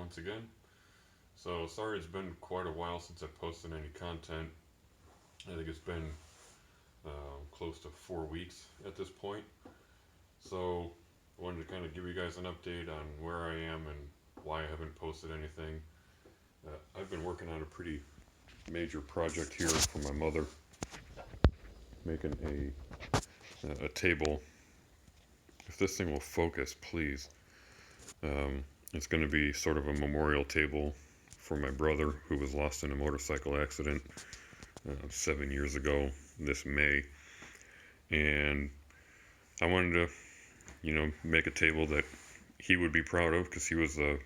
once again. So sorry it's been quite a while since I posted any content. I think it's been close to 4 weeks at this point. So I wanted to kind of give you guys an update on where I am and why I haven't posted anything. I've been working on a pretty major project here for my mother, making a table. If this thing will focus, please. It's going to be sort of a memorial table for my brother who was lost in a motorcycle accident 7 years ago this May. And I wanted to, make a table that he would be proud of because he was a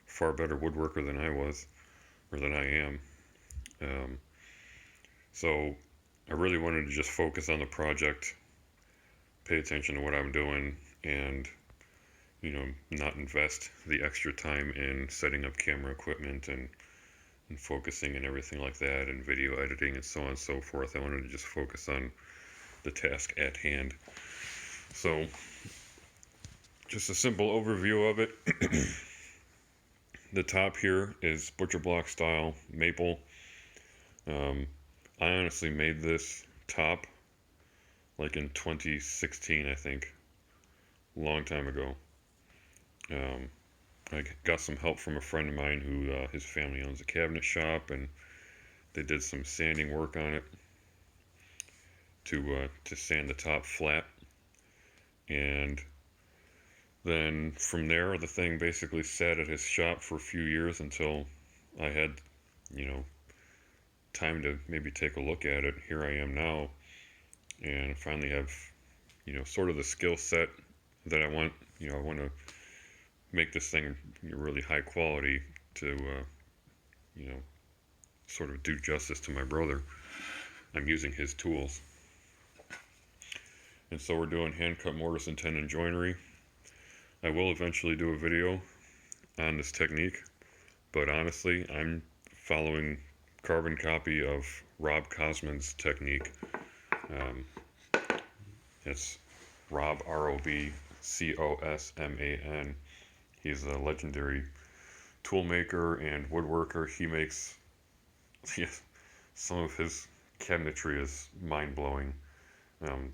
far better woodworker than I was, or than I am. So I really wanted to just focus on the project, pay attention to what I'm doing, and not invest the extra time in setting up camera equipment and focusing and everything like that, and video editing and so on and so forth. I wanted to just focus on the task at hand. So just a simple overview of it. The top here is butcher block style maple. I honestly made this top like in 2016, I think, long time ago. I got some help from a friend of mine who his family owns a cabinet shop, and they did some sanding work on it to sand the top flat. And then from there, the thing basically sat at his shop for a few years until I had, time to maybe take a look at it. Here I am now, and finally have, sort of the skill set that I want. I want to make this thing really high quality to, sort of do justice to my brother. I'm using his tools. And so we're doing hand-cut mortise and tenon joinery. I will eventually do a video on this technique, but honestly, I'm following carbon copy of Rob Cosman's technique. It's Rob, ROBCOSMAN. He's a legendary tool maker and woodworker. He makes, some of his cabinetry is mind-blowing.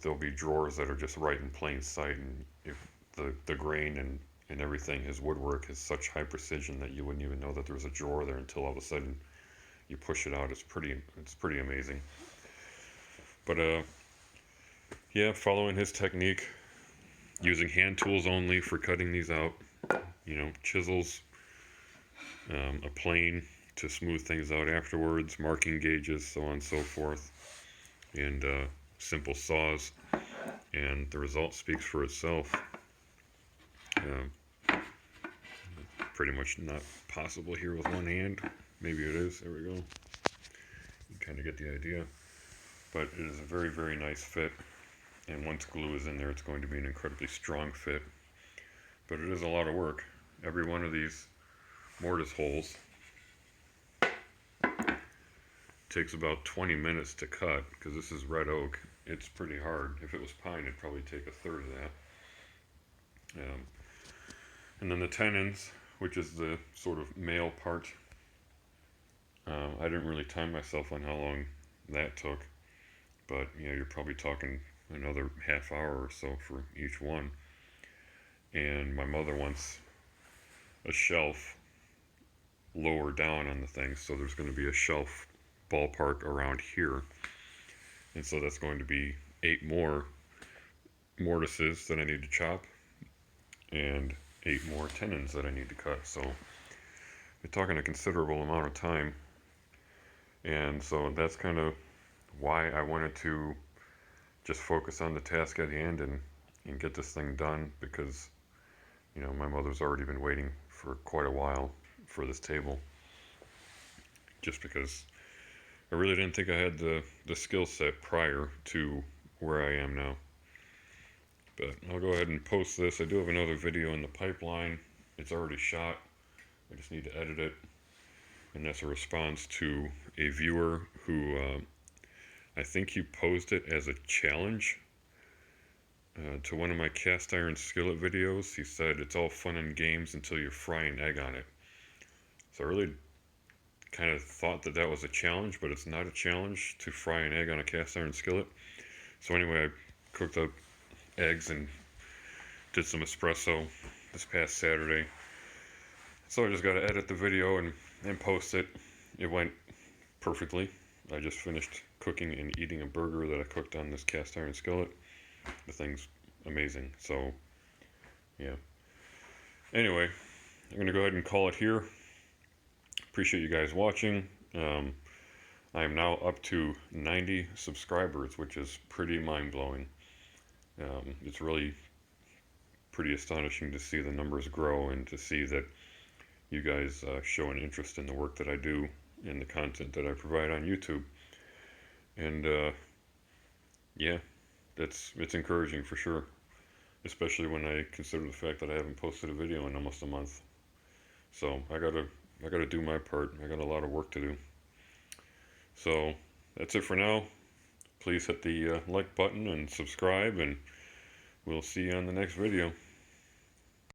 There'll be drawers that are just right in plain sight, and if the grain and everything, his woodwork is such high precision that you wouldn't even know that there was a drawer there until all of a sudden you push it out. It's pretty amazing. But following his technique, using hand tools only for cutting these out, chisels, a plane to smooth things out afterwards, marking gauges, so on and so forth, and simple saws, and the result speaks for itself. Pretty much not possible here with one hand. Maybe it is. There we go. You kind of get the idea. But it is a very, very nice fit. And once glue is in there, it's going to be an incredibly strong fit. But it is a lot of work. Every one of these mortise holes takes about 20 minutes to cut, because this is red oak. It's pretty hard. If it was pine, it'd probably take a third of that. And then the tenons, which is the sort of male part. I didn't really time myself on how long that took, but you're probably talking another half hour or so for each one. And my mother wants a shelf lower down on the thing, so there's going to be a shelf ballpark around here, and so that's going to be 8 more mortises that I need to chop, and 8 more tenons that I need to cut. So we're talking a considerable amount of time, and so that's kind of why I wanted to just focus on the task at hand and get this thing done, because my mother's already been waiting for quite a while for this table, just because I really didn't think I had the skill set prior to where I am now. But I'll go ahead and post this. I do have another video in the pipeline. It's already shot. I just need to edit it. And that's a response to a viewer who, I think he posed it as a challenge to one of my cast iron skillet videos. He said, "It's all fun and games until you fry an egg on it." So I really kind of thought that that was a challenge, but it's not a challenge to fry an egg on a cast iron skillet. So anyway, I cooked up eggs and did some espresso this past Saturday. So I just got to edit the video and post it. It went perfectly. I just finished cooking and eating a burger that I cooked on this cast iron skillet. The thing's amazing. So, yeah. Anyway, I'm going to go ahead and call it here. Appreciate you guys watching. I am now up to 90 subscribers, which is pretty mind-blowing. It's really pretty astonishing to see the numbers grow and to see that you guys show an interest in the work that I do and the content that I provide on YouTube. And yeah, it's encouraging for sure, especially when I consider the fact that I haven't posted a video in almost a month. So I gotta do my part. I got a lot of work to do. So that's it for now. Please hit the like button and subscribe, and we'll see you on the next video.